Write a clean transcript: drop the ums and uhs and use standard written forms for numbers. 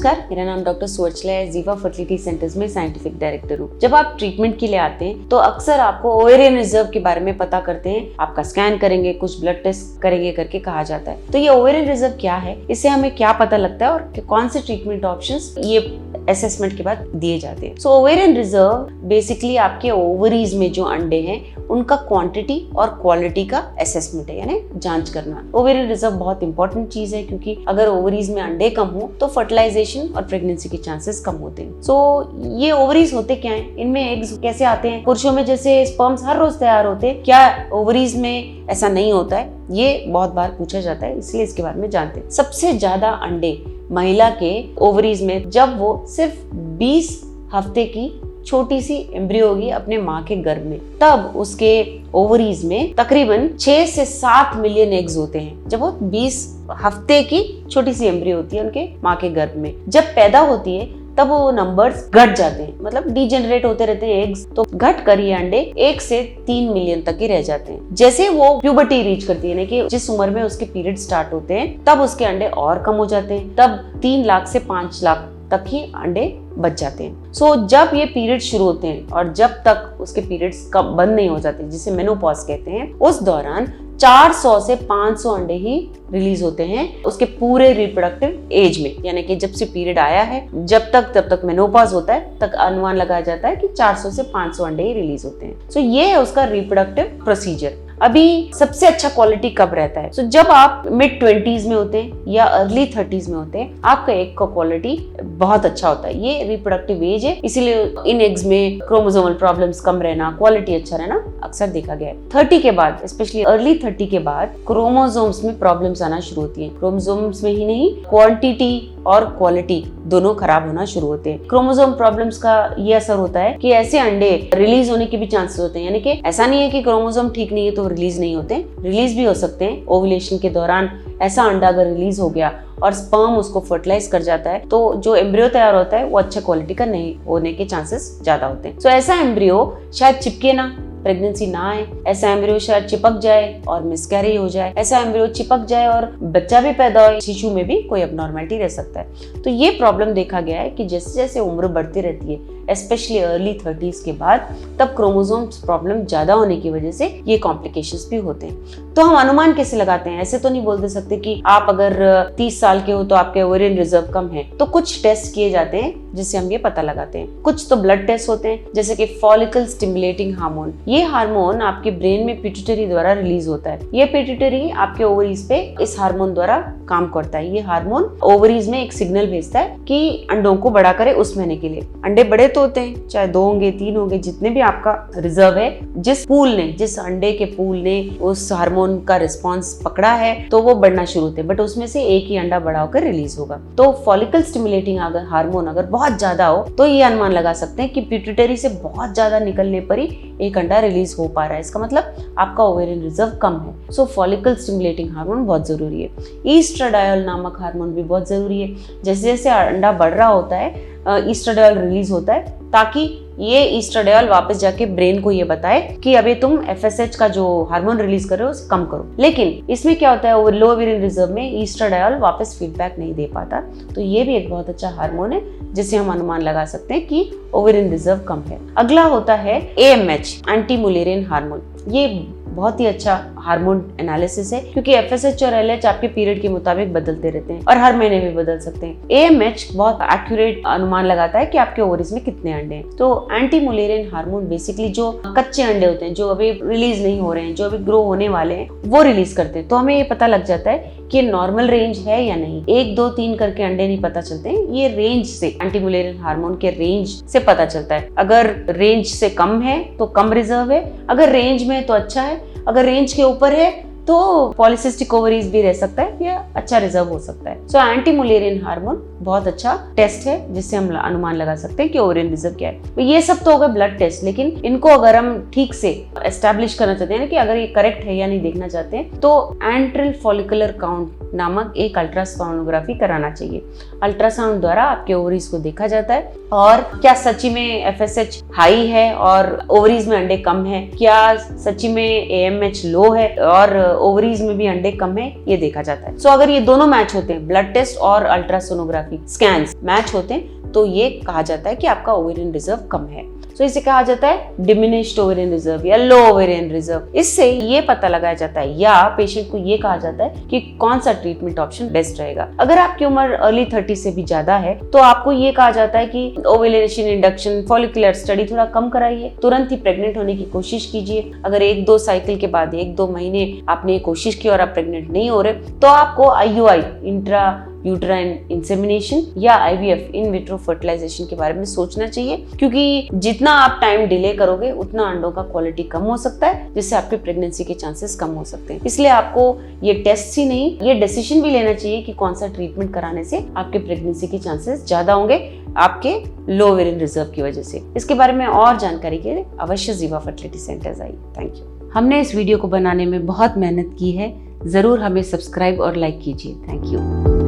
नमस्कार, मेरा नाम डॉक्टर सुवर्चला है। जीवा फर्टिलिटी सेंटर्स में साइंटिफिक डायरेक्टर हूँ। जब आप ट्रीटमेंट के लिए आते हैं तो अक्सर आपको ओवेरियन रिजर्व के बारे में पता करते हैं, आपका स्कैन करेंगे, कुछ ब्लड टेस्ट करेंगे करके कहा जाता है। तो ये ओवेरियन रिजर्व क्या है, इससे हमें क्या पता लगता है और कौन से ट्रीटमेंट ऑप्शंस ये असेसमेंट के बाद दिए जाते हैं। सो ओवेरियन रिजर्व बेसिकली आपके ओवरीज में जो अंडे हैं उनका क्वांटिटी और क्वालिटी का असेसमेंट है, यानी जांच करना। ओवेरियन रिजर्व बहुत इंपॉर्टेंट चीज है क्योंकि अगर ओवरीज में अंडे कम हो तो फर्टिलाइजेशन और प्रेगनेंसी के चांसेस कम होते हैं। सो ये ओवरीज होते क्या हैं, इनमें एग्स कैसे आते हैं? पुरुषों में जैसे स्पर्म्स हर रोज तैयार होते हैं, क्या ओवरीज में ऐसा नहीं होता है? ये बहुत बार पूछा जाता है, इसलिए इसके बारे में जानते हैं। सबसे ज्यादा अंडे महिला के ओवरीज में जब वो सिर्फ 20 हफ्ते की छोटी सी एम्ब्रियो होगी अपने माँ के गर्भ में, तब उसके ओवरीज में तकरीबन 6 से 7 मिलियन एग्स होते हैं। जब वो 20 हफ्ते की छोटी सी एम्ब्रियो होती है उनके माँ के गर्भ में, जब पैदा होती है तब वो नंबर्स घट जाते हैं, मतलब डीजेनरेट होते रहते हैं एग्स, तो घट कर ये अंडे 1 से 3 मिलियन तक ही रह जाते हैं। जैसे वो प्यूबर्टी रीच करती है ना, कि जिस उम्र में उसके पीरियड स्टार्ट होते हैं तब उसके अंडे और कम हो जाते हैं, तब 3 लाख से 5 लाख तक ही अंडे बच जाते हैं। सो जब ये पीरियड शुरू होते हैं और जब तक उसके पीरियड्स कब बंद नहीं हो जाते, जिसे मेनोपॉज कहते हैं, उस दौरान 400 से 500 अंडे ही रिलीज होते हैं उसके पूरे रिप्रोडक्टिव एज में। यानी कि जब से पीरियड आया है जब तक मेनोपॉज होता है तक अनुमान लगाया जाता है कि 400 से 500 अंडे ही रिलीज होते हैं। सो ये है उसका रिप्रोडक्टिव प्रोसीजर। अभी सबसे अच्छा क्वालिटी कब रहता है? जब आप मिड 20s में होते हैं या अर्ली 30s में होते हैं, आपका एग का क्वालिटी बहुत अच्छा होता है। ये रिप्रोडक्टिव एज है, इसीलिए इन एग्स में क्रोमोसोमल प्रॉब्लम्स कम रहना, क्वालिटी अच्छा रहना अक्सर देखा गया है। 30 के बाद, स्पेशली अर्ली 30 के बाद क्रोमोसोम्स में प्रॉब्लम्स आना शुरू होती है। क्रोमोसोम्स में ही नहीं, क्वांटिटी और क्वालिटी दोनों खराब होना शुरू होते हैं। क्रोमोसोम प्रॉब्लम्स का ये असर होता है कि ऐसे अंडे रिलीज होने के भी चांसेस होते हैं। यानी कि ऐसा नहीं है कि क्रोमोसोम ठीक नहीं है तो रिलीज नहीं होते, रिलीज भी हो सकते हैं। ओव्यूलेशन के दौरान ऐसा अंडा अगर रिलीज हो गया और स्पर्म उसको फर्टिलाइज कर जाता है तो जो एम्ब्रियो तैयार होता है वो अच्छा क्वालिटी का नहीं होने के चांसेस ज्यादा होते हैं। सो ऐसा एम्ब्रियो शायद चिपके ना, प्रेगनेंसी ना आए, ऐसा एम्ब्रियो शायद चिपक जाए और मिसकैरेज हो जाए, ऐसा एम्ब्रियो चिपक जाए और बच्चा भी पैदा हो, शिशु में भी कोई एब्नॉर्मलिटी रह सकता है। तो ये प्रॉब्लम देखा गया है कि जैसे जैसे उम्र बढ़ती रहती है, स्पेशली अर्ली 30s के बाद, तब क्रोमोसोम्स प्रॉब्लम ज्यादा होने की वजह से ये कॉम्प्लिकेशंस भी होते हैं। तो हम अनुमान कैसे लगाते हैं? ऐसे तो नहीं बोल दे सकते कि आप अगर 30 साल के हो तो आपके ओवेरियन रिजर्व कम है। तो कुछ टेस्ट किए जाते हैं जिससे हम ये पता लगाते हैं। कुछ तो ब्लड टेस्ट होते हैं, जैसे कि फॉलिकल स्टिमुलेटिंग हार्मोन। ये हार्मोन आपके ब्रेन में पिट्यूटरी द्वारा रिलीज होता है। ये पिट्यूटरी आपके ओवरीज पे इस हार्मोन द्वारा काम करता है। ये हार्मोन ओवरीज में एक सिग्नल भेजता है कि अंडों को बड़ा करे उस महीने के लिए। अंडे बड़े तो होते हैं, चाहे 2 होंगे 3 होंगे, जितने भी आपका रिजर्व है, जिस पूल ने, जिस अंडे के पूल ने उस हार्मोन का रिस्पॉन्स पकड़ा है तो वो बढ़ना शुरू होते हैं, बट उसमें से एक ही अंडा बड़ा होकर रिलीज होगा। तो फॉलिकल स्टिमुलेटिंग अगर हार्मोन अगर बहुत ज्यादा हो तो ये अनुमान लगा सकते हैं कि पिट्यूटरी से बहुत ज्यादा निकलने पर ही एक अंडा रिलीज हो पा रहा है। इसका मतलब आपका ओवेरियन रिजर्व कम है। सो फॉलिकल स्टिमुलेटिंग हार्मोन बहुत जरूरी है। ईस्ट्राडायोल नामक हार्मोन भी बहुत जरूरी है। जैसे जैसे अंडा बढ़ रहा होता है ईस्ट्राडायोल रिलीज होता है, ताकि ये ईस्ट्राडायोल वापस जाके ब्रेन को ये बताए कि अभी तुम FSH का जो हार्मोन रिलीज कर रहे हो उसे कम करो। लेकिन इसमें क्या होता है, लो ओवेरियन रिजर्व में ईस्ट्राडायोल वापस फीडबैक नहीं दे पाता। तो ये भी एक बहुत अच्छा हार्मोन है जिससे हम अनुमान लगा सकते हैं कि ओवेरियन रिजर्व कम है। अगला होता है AMH, एंटी मुलेरियन हार्मोन। ये बहुत ही अच्छा हार्मोन एनालिसिस है क्योंकि FSH और LH आपके पीरियड के मुताबिक बदलते रहते हैं और हर महीने में बदल सकते हैं। AMH बहुत एक्यूरेट अनुमान लगाता है कि आपके ओवरीज में कितने अंडे हैं। तो एंटी मुलेरियन हार्मोन बेसिकली जो कच्चे अंडे होते हैं, जो अभी रिलीज नहीं हो रहे हैं, जो अभी ग्रो होने वाले हैं, वो रिलीज करते हैं। तो हमें ये पता लग जाता है कि नॉर्मल रेंज है या नहीं। 1, 2, 3 करके अंडे नहीं पता चलते हैं, ये रेंज से, एंटी मुलेरियन हार्मोन के रेंज से पता चलता है। अगर रेंज से कम है तो कम रिजर्व है, अगर रेंज में है तो अच्छा है, अगर रेंज के ऊपर है तो पॉलिसिस्टिक ओवरीज भी रह सकता है या अच्छा रिजर्व हो सकता है। सो एंटी मुलेरियन हार्मोन बहुत अच्छा टेस्ट है जिससे हम अनुमान लगा सकते हैं कि ओवरियन रिजर्व क्या है। तो ये सब तो होगा ब्लड टेस्ट, लेकिन इनको अगर हम ठीक से एस्टैब्लिश करना चाहते हैं ना कि अगर ये करेक्ट है या नहीं देखना चाहते हैं, तो एंट्रल फॉलिकुलर काउंट नामक एक अल्ट्रासोनोग्राफी कराना चाहिए। अल्ट्रासाउंड द्वारा आपके ओवरीज को देखा जाता है और क्या सच्ची में FSH हाई है और ओवरीज में अंडे कम है, क्या सच्ची में AMH लो है और ओवरीज में भी अंडे कम है, ये देखा जाता है। सो अगर ये दोनों मैच होते हैं, ब्लड टेस्ट और अल्ट्रासोनोग्राफी स्कैन मैच होते हैं, तो ये कहा जाता है कि आपका ओवेरियन रिजर्व कम है। तो इसे कहा जाता है डिमिनिश्ड ओवेरियन रिजर्व या लो ओवेरियन रिजर्व। इससे ये पता लगाया जाता है या पेशेंट को ये कहा जाता है कि कौन सा ट्रीटमेंट ऑप्शन बेस्ट रहेगा। अगर आपकी उम्र अर्ली 30 से भी ज्यादा है तो आपको ये कहा जाता है कि ओव्यूलेशन इंडक्शन फॉलिकुलर स्टडी थोड़ा कम कराइए, तुरंत ही प्रेग्नेंट होने की कोशिश कीजिए। अगर 1-2 साइकिल के बाद 1-2 महीने आपने कोशिश की और आप प्रेग्नेंट नहीं हो रहे तो आपको IUI इंट्रा यूट्राइन इंसेमिनेशन या IVF इन विट्रो फर्टिलाइजेशन के बारे में सोचना चाहिए, क्योंकि जितना आप टाइम डिले करोगे उतना अंडों का क्वालिटी कम हो सकता है, जिससे आपके प्रेगनेंसी के चांसेस कम हो सकते हैं। इसलिए आपको ये टेस्ट ही नहीं, ये डिसीजन भी लेना चाहिए कि कौन सा ट्रीटमेंट कराने से आपके प्रेगनेंसी के चांसेस ज्यादा होंगे आपके लो ओवेरियन रिजर्व की वजह से। इसके बारे में और जानकारी के लिए अवश्य जीवा फर्टिलिटी सेंटर्स आइए। Thank you. हमने इस वीडियो को बनाने में बहुत मेहनत की है, जरूर हमें सब्सक्राइब और लाइक कीजिए। Thank you.